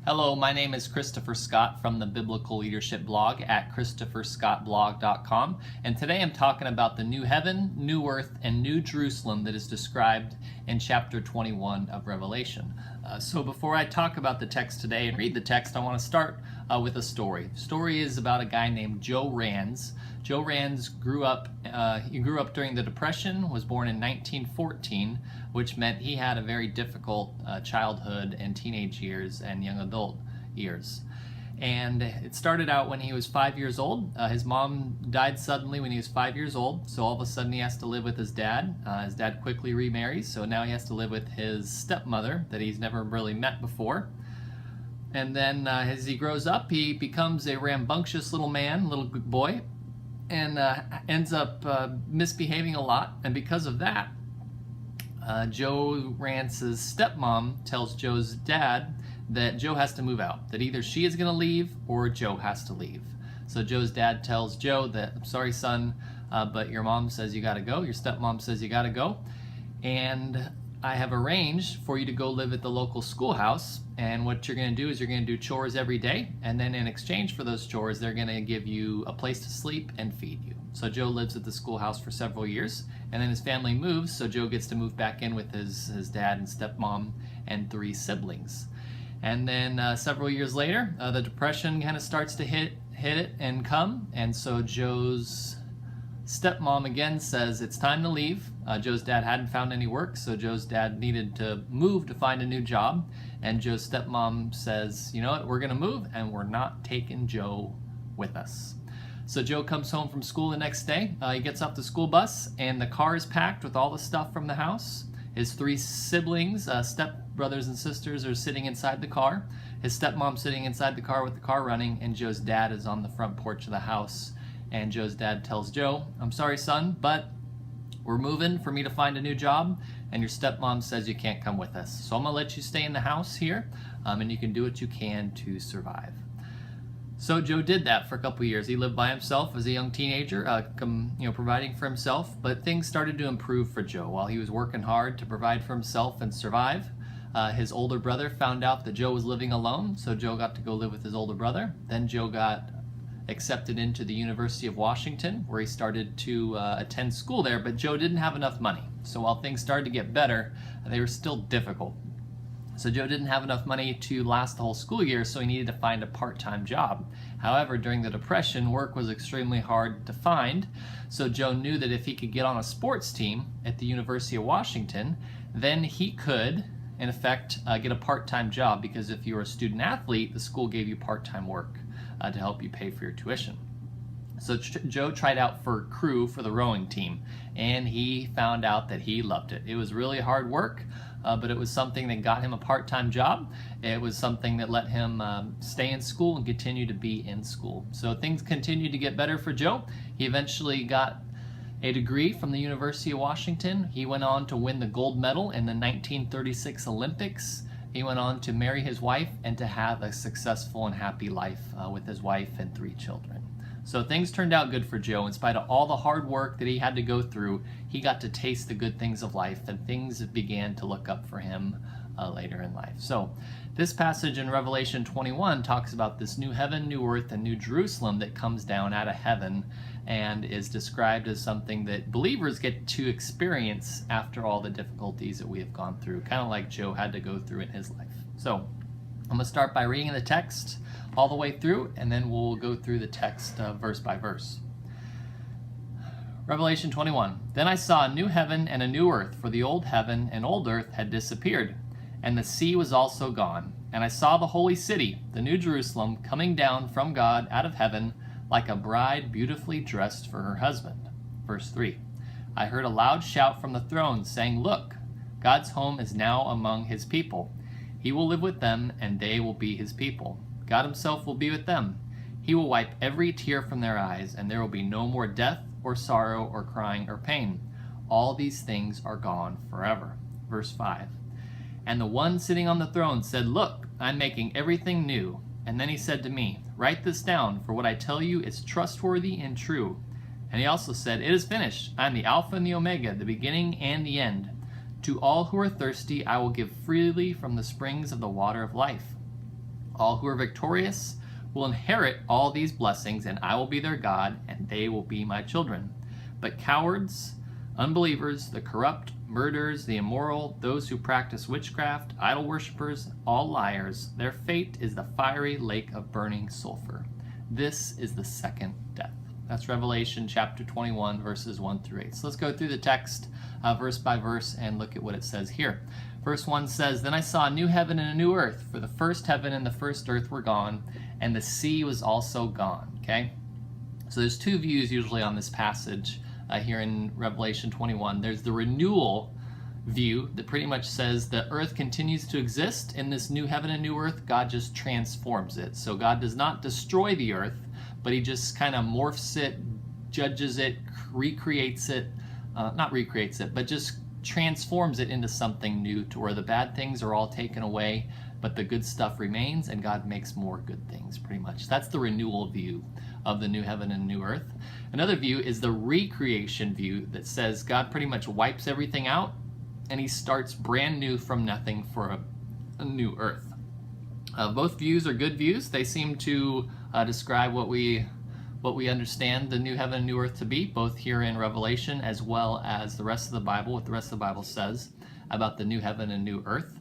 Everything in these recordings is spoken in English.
Hello, my name is Christopher Scott from the Biblical Leadership blog at christopherscottblog.com, and today I'm talking about the new heaven, new earth, and new Jerusalem that is described in chapter 21 of Revelation. So before I talk about the text today and read the text, I want to start with a story. The story is about a guy named Joe Rands. Joe Rands grew up during the Depression, was born in 1914, which meant he had a very difficult childhood and teenage years and young adult years. And it started out when he was 5 years old. His mom died suddenly when he was 5 years old, so all of a sudden he has to live with his dad. His dad quickly remarries, so now he has to live with his stepmother that he's never really met before. And then as he grows up, he becomes a rambunctious little boy, and ends up misbehaving a lot. And because of that, Joe Rance's stepmom tells Joe's dad that Joe has to move out, that either she is going to leave or Joe has to leave. So Joe's dad tells Joe that, I'm sorry, son, but your mom says you got to go, your stepmom says you got to go, and I have arranged for you to go live at the local schoolhouse, and what you're going to do is you're going to do chores every day, and then in exchange for those chores, they're going to give you a place to sleep and feed you. So Joe lives at the schoolhouse for several years, and then his family moves, so Joe gets to move back in with his dad and stepmom and 3 siblings. And then several years later, the Depression kind of starts to hit it and come, and so Joe's stepmom again says it's time to leave. Joe's dad hadn't found any work, so Joe's dad needed to move to find a new job, and Joe's stepmom says, you know what, we're going to move, and we're not taking Joe with us. So Joe comes home from school the next day. He gets off the school bus, and the car is packed with all the stuff from the house. His 3 siblings, stepbrothers and sisters, are sitting inside the car. His stepmom's sitting inside the car with the car running, and Joe's dad is on the front porch of the house. And Joe's dad tells Joe, I'm sorry, son, but we're moving for me to find a new job, and your stepmom says you can't come with us. So I'm going to let you stay in the house here, and you can do what you can to survive. So Joe did that for a couple years. He lived by himself as a young teenager, providing for himself, but things started to improve for Joe. While he was working hard to provide for himself and survive, his older brother found out that Joe was living alone, so Joe got to go live with his older brother. Then Joe got accepted into the University of Washington, where he started to attend school there, but Joe didn't have enough money. So while things started to get better, they were still difficult. So Joe didn't have enough money to last the whole school year, so he needed to find a part-time job. However, during the Depression, work was extremely hard to find, so Joe knew that if he could get on a sports team at the University of Washington, then he could, in effect, get a part-time job, because if you were a student athlete, the school gave you part-time work to help you pay for your tuition. So Joe tried out for crew for the rowing team, and he found out that he loved it. It was really hard work, but it was something that got him a part-time job. It was something that let him stay in school and continue to be in school. So things continued to get better for Joe. He eventually got a degree from the University of Washington. He went on to win the gold medal in the 1936 Olympics. He went on to marry his wife and to have a successful and happy life with his wife and 3 children. So things turned out good for Joe. In spite of all the hard work that he had to go through, he got to taste the good things of life, and things began to look up for him later in life. So this passage in Revelation 21 talks about this new heaven, new earth, and new Jerusalem that comes down out of heaven and is described as something that believers get to experience after all the difficulties that we have gone through, kind of like Joe had to go through in his life. So I'm going to start by reading the text all the way through, and then we'll go through the text verse by verse. Revelation 21. Then I saw a new heaven and a new earth, for the old heaven and old earth had disappeared, and the sea was also gone. And I saw the holy city, the new Jerusalem, coming down from God out of heaven, like a bride beautifully dressed for her husband. Verse 3. I heard a loud shout from the throne, saying, Look, God's home is now among his people. He will live with them, and they will be his people. God himself will be with them. He will wipe every tear from their eyes, and there will be no more death or sorrow or crying or pain. All these things are gone forever. Verse 5. And the one sitting on the throne said, Look, I'm making everything new. And then he said to me, Write this down, for what I tell you is trustworthy and true. And he also said, It is finished. I am the Alpha and the Omega, the beginning and the end. To all who are thirsty, I will give freely from the springs of the water of life. All who are victorious will inherit all these blessings, and I will be their God, and they will be my children. But cowards, unbelievers, the corrupt, murderers, the immoral, those who practice witchcraft, idol worshippers, all liars, their fate is the fiery lake of burning sulfur. This is the second death. That's Revelation chapter 21, verses 1 through 8. So let's go through the text verse by verse and look at what it says here. Verse 1 says, Then I saw a new heaven and a new earth, for the first heaven and the first earth were gone, and the sea was also gone. Okay? So there's two views usually on this passage here in Revelation 21. There's the renewal view that pretty much says the earth continues to exist in this new heaven and new earth. God just transforms it. So God does not destroy the earth, but he just kind of morphs it, judges it, recreates it, not recreates it, but just transforms it into something new, to where the bad things are all taken away, but the good stuff remains, and God makes more good things, pretty much. That's the renewal view of the new heaven and new earth. Another view is the recreation view that says God pretty much wipes everything out, and he starts brand new from nothing for a new earth. Both views are good views. They seem to describe what we understand the new heaven and new earth to be, both here in Revelation as well as the rest of the Bible, what the rest of the Bible says about the new heaven and new earth.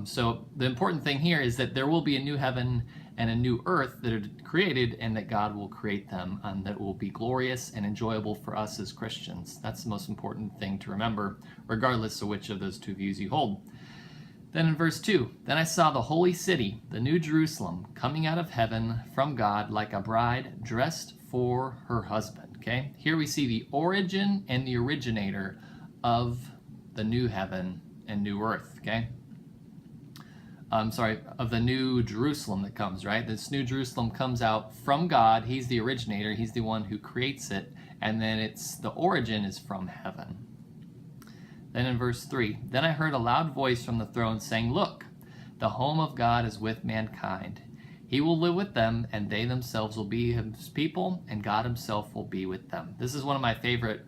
So the important thing here is that there will be a new heaven and a new earth that are created, and that God will create them, and that will be glorious and enjoyable for us as Christians. That's the most important thing to remember, regardless of which of those two views you hold. Then in verse 2, Then I saw the holy city, the new Jerusalem, coming out of heaven from God like a bride dressed for her husband. Okay? Here we see the origin and the originator of the new heaven and new earth. Okay? Of the new Jerusalem that comes, right? This new Jerusalem comes out from God. He's the originator. He's the one who creates it. And then the origin is from heaven. Then in verse 3, Then I heard a loud voice from the throne saying, Look, the home of God is with mankind. He will live with them, and they themselves will be his people, and God himself will be with them. This is one of my favorite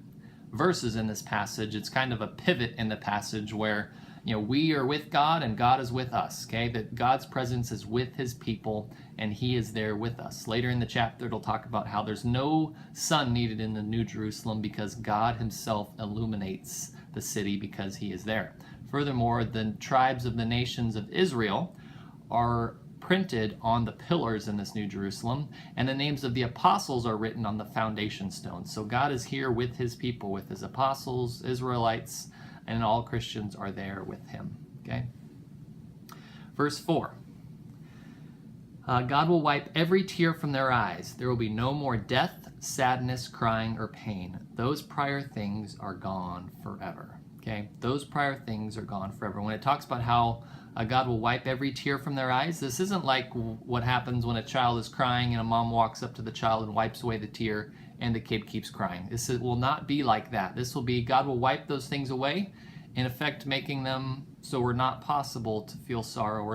verses in this passage. It's kind of a pivot in the passage where, we are with God and God is with us, okay? That God's presence is with his people and he is there with us. Later in the chapter, it'll talk about how there's no sun needed in the New Jerusalem because God himself illuminates the city because he is there. Furthermore, the tribes of the nations of Israel are printed on the pillars in this New Jerusalem, and the names of the apostles are written on the foundation stones. So God is here with his people, with his apostles, Israelites, and all Christians are there with him. Okay? Verse 4. God will wipe every tear from their eyes. There will be no more death, sadness, crying, or pain. Those prior things are gone forever. Okay? Those prior things are gone forever. When it talks about how God will wipe every tear from their eyes, this isn't like what happens when a child is crying and a mom walks up to the child and wipes away the tear and the kid keeps crying. This will not be like that. This will be, God will wipe those things away, in effect making them so we're not possible to feel sorrow.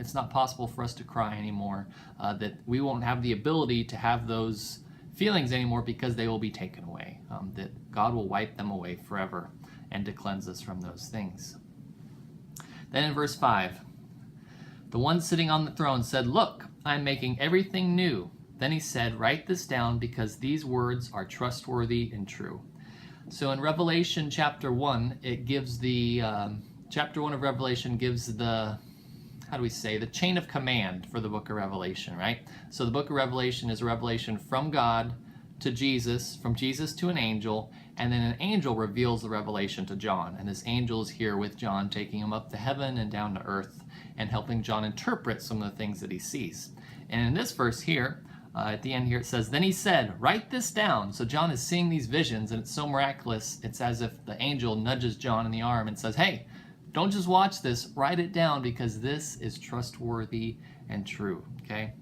It's not possible for us to cry anymore. That we won't have the ability to have those feelings anymore because they will be taken away. That God will wipe them away forever and to cleanse us from those things. Then in verse 5, the one sitting on the throne said, Look, I'm making everything new. Then he said, Write this down because these words are trustworthy and true. So in Revelation chapter 1, it gives chapter 1 of Revelation gives the chain of command for the book of Revelation, right? So the book of Revelation is a revelation from God to Jesus, from Jesus to an angel, and then an angel reveals the revelation to John. And this angel is here with John, taking him up to heaven and down to earth, and helping John interpret some of the things that he sees. And in this verse here, at the end here, it says, Then he said, Write this down. So John is seeing these visions, and it's so miraculous. It's as if the angel nudges John in the arm and says, Hey, don't just watch this, write it down because this is trustworthy and true, okay?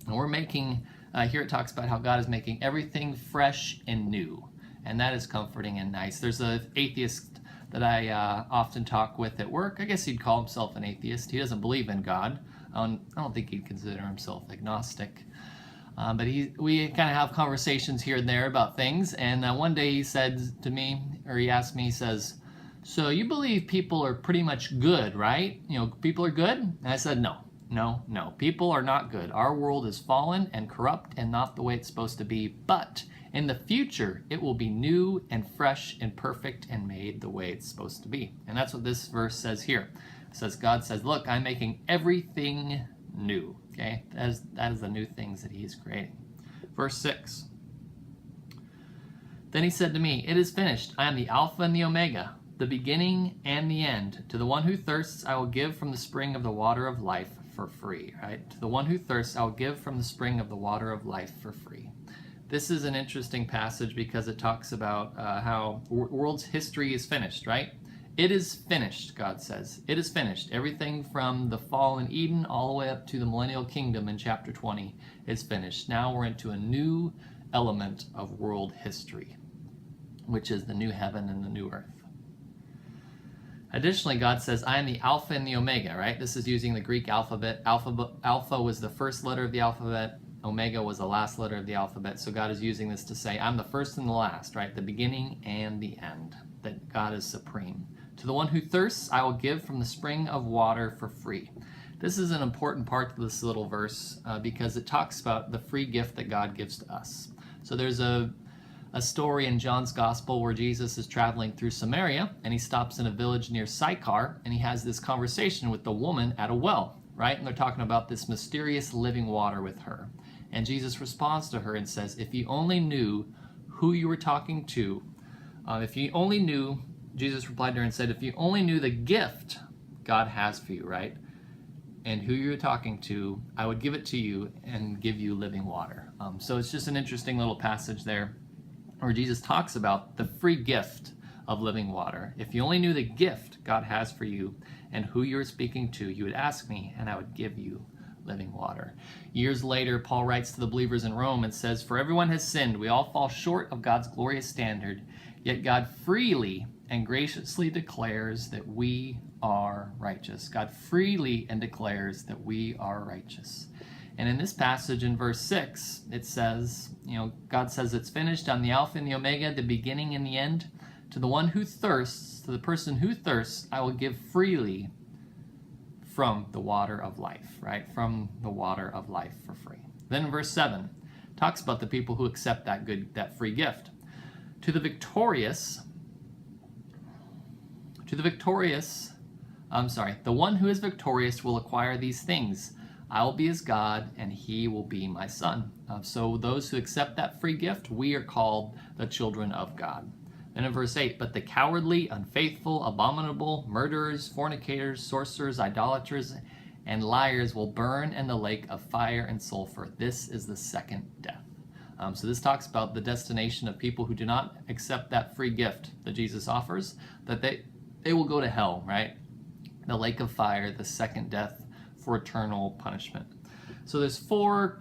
And we're making, here it talks about how God is making everything fresh and new, and that is comforting and nice. There's an atheist that I often talk with at work. I guess he'd call himself an atheist. He doesn't believe in God. I don't think he'd consider himself agnostic. But we kind of have conversations here and there about things, and one day he said to me, or he asked me, he says, So you believe people are pretty much good, right? People are good? And I said, No, No, no. People are not good. Our world is fallen and corrupt and not the way it's supposed to be. But in the future, it will be new and fresh and perfect and made the way it's supposed to be. And that's what this verse says here. It says, God says, look, I'm making everything new. Okay? That is the new things that he is creating. Verse 6. Then he said to me, it is finished. I am the Alpha and the Omega, the beginning and the end. To the one who thirsts, I will give from the spring of the water of life for free. Right? To the one who thirsts, I will give from the spring of the water of life for free. This is an interesting passage because it talks about how world's history is finished, right? It is finished, God says. It is finished. Everything from the fall in Eden all the way up to the millennial kingdom in chapter 20 is finished. Now we're into a new element of world history, which is the new heaven and the new earth. Additionally, God says, I am the Alpha and the Omega, right? This is using the Greek alphabet. Alpha was the first letter of the alphabet. Omega was the last letter of the alphabet. So God is using this to say, I'm the first and the last, right? The beginning and the end, that God is supreme. To the one who thirsts, I will give from the spring of water for free. This is an important part of this little verse because it talks about the free gift that God gives to us. So there's a story in John's Gospel where Jesus is traveling through Samaria and he stops in a village near Sychar and he has this conversation with the woman at a well, right? And they're talking about this mysterious living water with her. And Jesus responds to her and says, if you only knew who you were talking to, if you only knew, Jesus replied to her and said, if you only knew the gift God has for you, right? And who you're talking to, I would give it to you and give you living water. So it's just an interesting little passage there where Jesus talks about the free gift of living water. If you only knew the gift God has for you and who you're speaking to, you would ask me and I would give you living water. Years later, Paul writes to the believers in Rome and says, for everyone has sinned. We all fall short of God's glorious standard, yet God freely and graciously declares that we are righteous. God freely and declares that we are righteous. And in this passage in verse 6, it says, God says it's finished. I'm the Alpha and the Omega, the beginning and the end. To the one who thirsts, to the person who thirsts, I will give freely from the water of life, right? From the water of life for free. Then in verse 7, talks about the people who accept that free gift. The one who is victorious will acquire these things. I will be his God, and he will be my son. So those who accept that free gift, we are called the children of God. Then in verse 8, but the cowardly, unfaithful, abominable, murderers, fornicators, sorcerers, idolaters, and liars will burn in the lake of fire and sulfur. This is the second death. So this talks about the destination of people who do not accept that free gift that Jesus offers, that they will go to hell, right? The lake of fire, the second death for eternal punishment. So there's four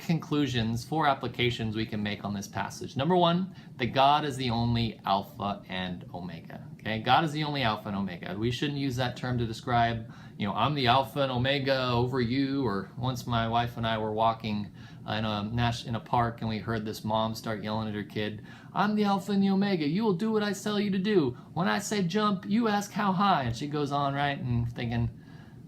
applications we can make on this passage. Number one, that God is the only Alpha and Omega. Okay, God is the only Alpha and Omega. We shouldn't use that term to describe, I'm the Alpha and Omega over you. Or once my wife and I were walking in a park and we heard this mom start yelling at her kid, I'm the Alpha and the Omega. You will do what I tell you to do. When I say jump, you ask how high. And she goes on, right? And thinking,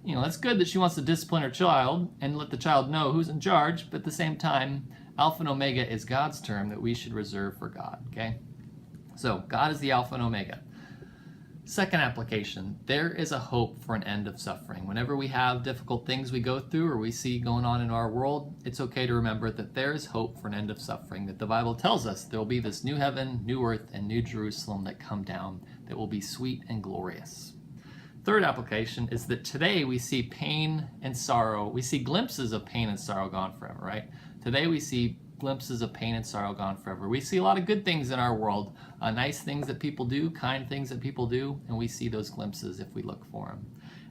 it's good that she wants to discipline her child and let the child know who's in charge, but at the same time, Alpha and Omega is God's term that we should reserve for God, okay? So, God is the Alpha and Omega. Second application, there is a hope for an end of suffering. Whenever we have difficult things we go through or we see going on in our world, it's okay to remember that there is hope for an end of suffering, that the Bible tells us there will be this new heaven, new earth, and new Jerusalem that come down that will be sweet and glorious. Third application is that today we see pain and sorrow. We see glimpses of pain and sorrow gone forever, right? Today we see glimpses of pain and sorrow gone forever. We see a lot of good things in our world, nice things that people do, kind things that people do, and we see those glimpses if we look for them.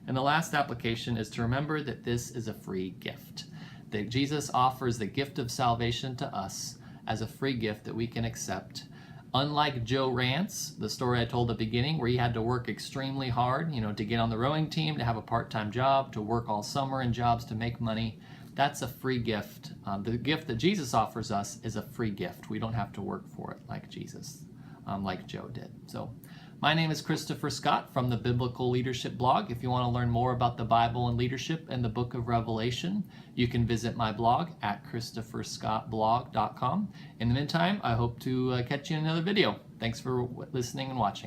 And the last application is to remember that this is a free gift, that Jesus offers the gift of salvation to us as a free gift that we can accept. Unlike Joe Rance, the story I told at the beginning, where he had to work extremely hard, to get on the rowing team, to have a part-time job, to work all summer in jobs to make money, that's a free gift. The gift that Jesus offers us is a free gift. We don't have to work for it like Jesus, like Joe did. So My name is Christopher Scott from the Biblical Leadership blog. If you want to learn more about the Bible and leadership and the book of Revelation, you can visit my blog at christopherscottblog.com. In the meantime, I hope to catch you in another video. Thanks for listening and watching.